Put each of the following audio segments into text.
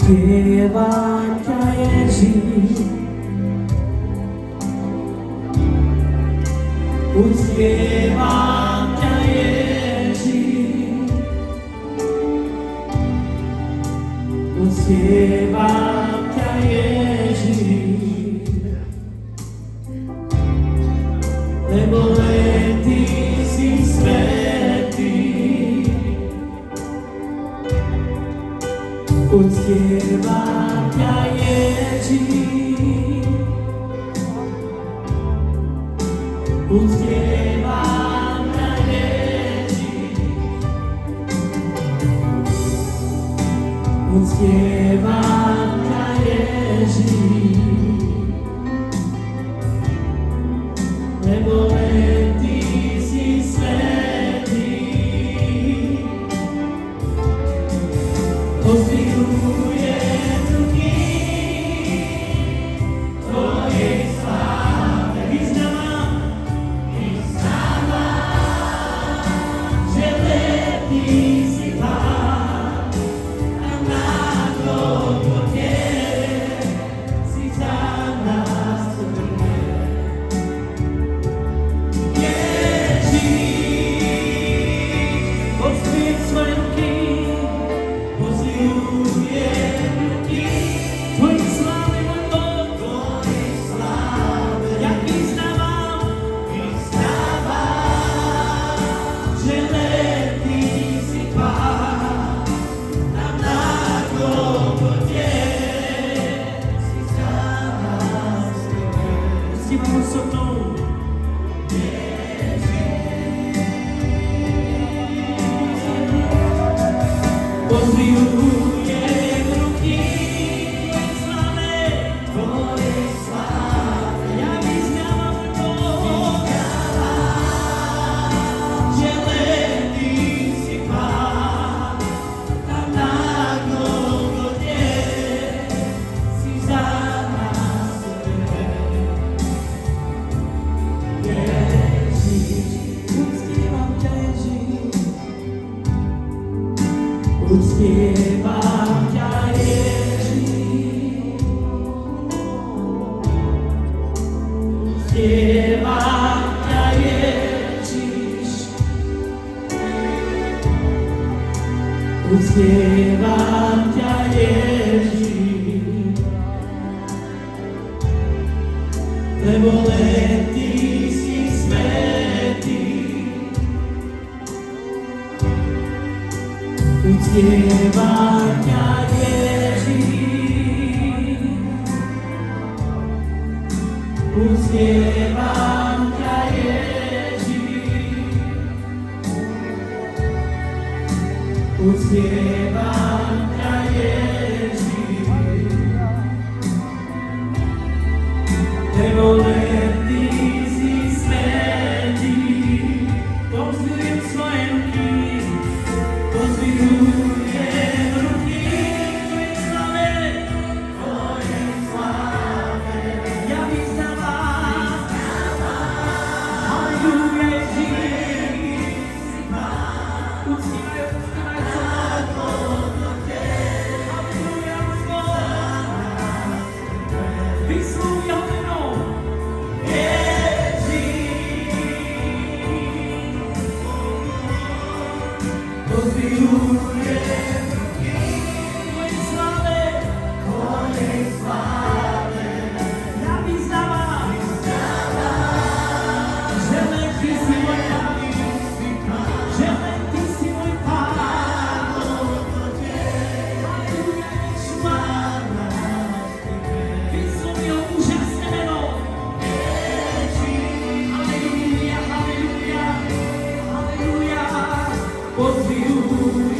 Uctievam ťa, Ježiš, uctievam ťa, Ježiš, uctievam ťa, Ježiš, lebo len Ty si svätý. Uctievam ťa, Ježiš, uctievam ťa, Ježiš, uctievam ťa, Ježiš, lebo len Ty si svätý. Pozdvihujem ruky Tvojej sláve. Vyznávam, že len Ty si Pán a na Golgote si za nás zomrel. Ježiš, pozdvih svoje ruky, pozdvihujem ruky Tvojej sláve, môj Boh, Tvojej sláve. Ja vyznávam, že len Ty si Pán a na Golgote si za nás zomrel. Uctievaj so mnou. Pozdvihujem ruky Tvojej sláve, ja vyznávam, Boh, že len Ty si Pán a na Golgote si za nás zomrel. Ježiš, uctievam ťa, Ježiš, uctievam ťa, Ježiš, uctievam ťa, Ježiš, uctievam ťa, Ježiš, lebo len Ty si svätý. Uctievam ťa, Ježiš, uctievam ťa, Ježiš, uctievam ťa, Ježiš, lebo len Ty si svätý. Povzdyhujem svoje ruky, pozdvihujem ruky Tvojej sláve, ja vyznávam, halleluja, Ježiš, uctievaj so mnou, halleluja, vyslovuj Jeho meno, pozdvihujem ruky Tvojej sláve, ja vyznávam, že len Ty si môj Pán, že len Ty si môj Pán. Halleluja, Ješua, vyslovuj Jeho úžasné meno. Halleluja, halleluja, halleluja, pozdvihujem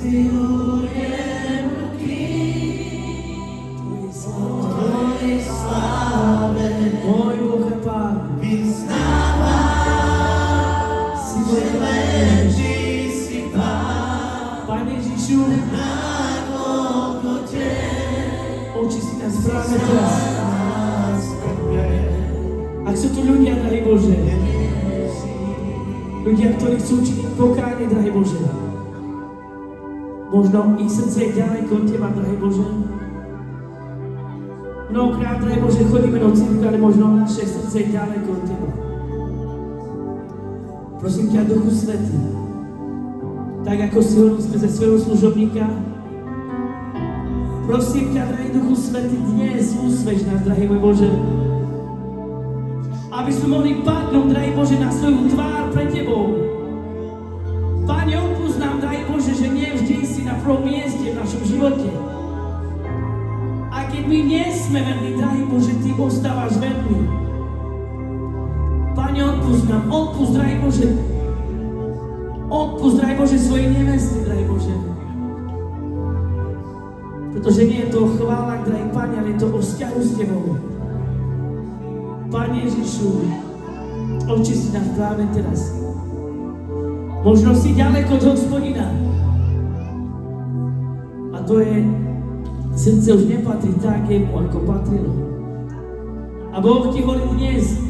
Pozdvihujem ruky Tvojej sláve. Môj Boh a Pán, Vyznávam si len Ty si Pán. Pane Ježišu, Na Golgote očisti nás práve teraz. nás krve. Ak sú tu ľudia, drahý Bože, ľudia, ktorí chcú činiť pokánie, drahý Bože, možno ich srdce je ďaleko od Teba, drahý Bože. Mnohokrát, drahý Bože, chodíme do cirkvi, ale možno naše srdce je ďaleko od Teba. Prosím ťa, Duchu Svätý, tak ako si hovoril skrze svojho služobníka, prosím ťa, drahý Duchu Svätý, dnes usvedč nás, drahý môj Bože, aby sme mohli padnúť, drahý Bože, na svoju tvár pred Tebou. Pane, odpusť nám, drahý Bože, že nie vždy si na prvom mieste v našom živote. A keď my nie sme verní, drahý Bože, Ty ostávaš verný. Pane, odpusť nám, odpusť, drahý Bože. Odpusť, drahý Bože, svojej nevesty, drahý Bože. Pretože nie je to o chválach, drahý Pane, ale je to o vzťahu s Tebou. Pane Ježišu, očisti nás práve teraz. Možno si ďaleko od Hospodina. A tvoje srdce už nepatrí tak jemu, ako patrilo. A Boh ti hovorí dnes,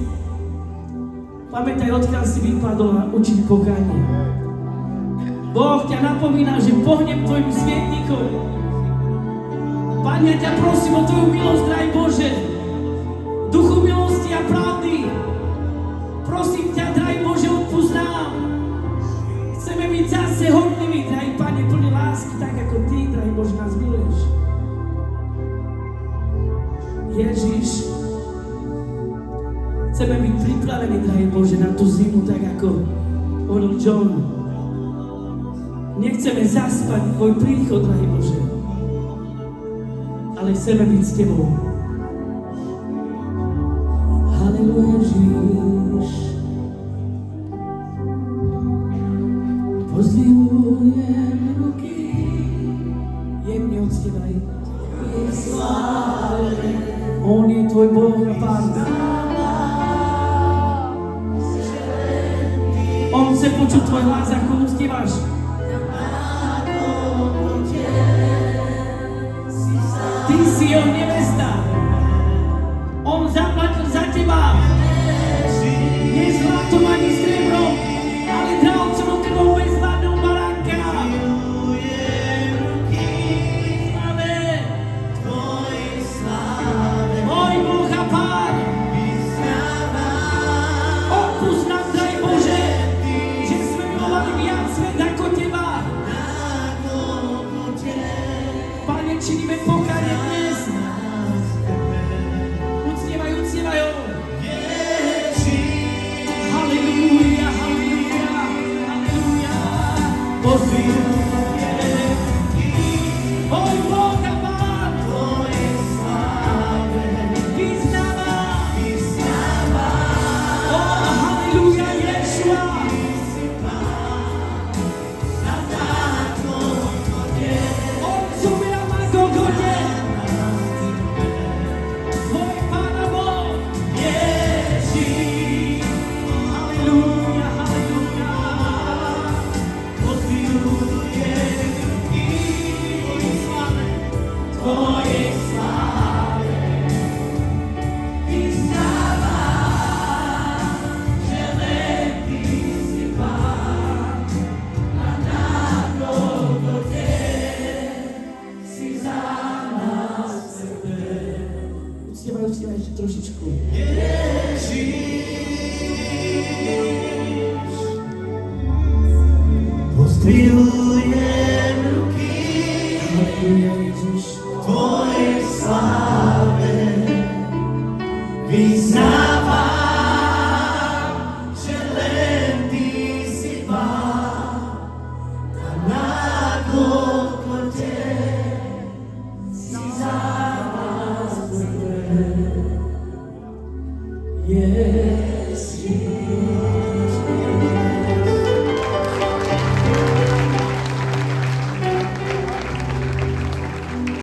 pamätaj, odkiaľ si vypadol a učiť pokánie. Boh ťa napomína, že pohnem tvojim svietnikom. Pane, ja ťa prosím o tvoju milosť, drahý Bože. Duchu milosti a pravdy. Prosím ťa, drahý Bože, odpusť nám. Chceme byť zase horliví, drahý Pane, plný lásky, tak ako Ty, drahý Bože, nás miluješ. Ježiš, chceme byť pripravení, drahý Bože, na tú zimu, tak ako hovoril John. Nechceme zaspať tvoj príchod, drahý Bože, ale chceme byť s Tebou. Halleluja, Ježiš. Pozdvihujem ruky, jemne odstievaj. On je tvoj Boh a Pán. On chce počuť tvoj hlas, ako uctievaš. Ty si jeho nevesta. On zaplatil za teba. Nie zlatom ani striebrom, ale drahocennou krvou bezvadného baránka. Môj Boh a Pán. Odpusť nám, drahý Bože, že sme milovali viac svet ako Teba. Pane, činíme pokánie dnes. Uctievaj ho. Halleluja, halleluja, halleluja. Pozdvihujem môj Boh a Pán. Vyznávam. Halleluja, Ješua. On zomrel na Golgote. Tvoj Pán a Boh. Ježíš. Halleluja, halleluja. Pozdvihujem ruky Tvojej sláve. Vyznávam, že len Ty si Pán a na Golgote si za nás trpel. Uctievaj ešte trošičku. Pozdvihujem ruky Halleluja, Ježiš.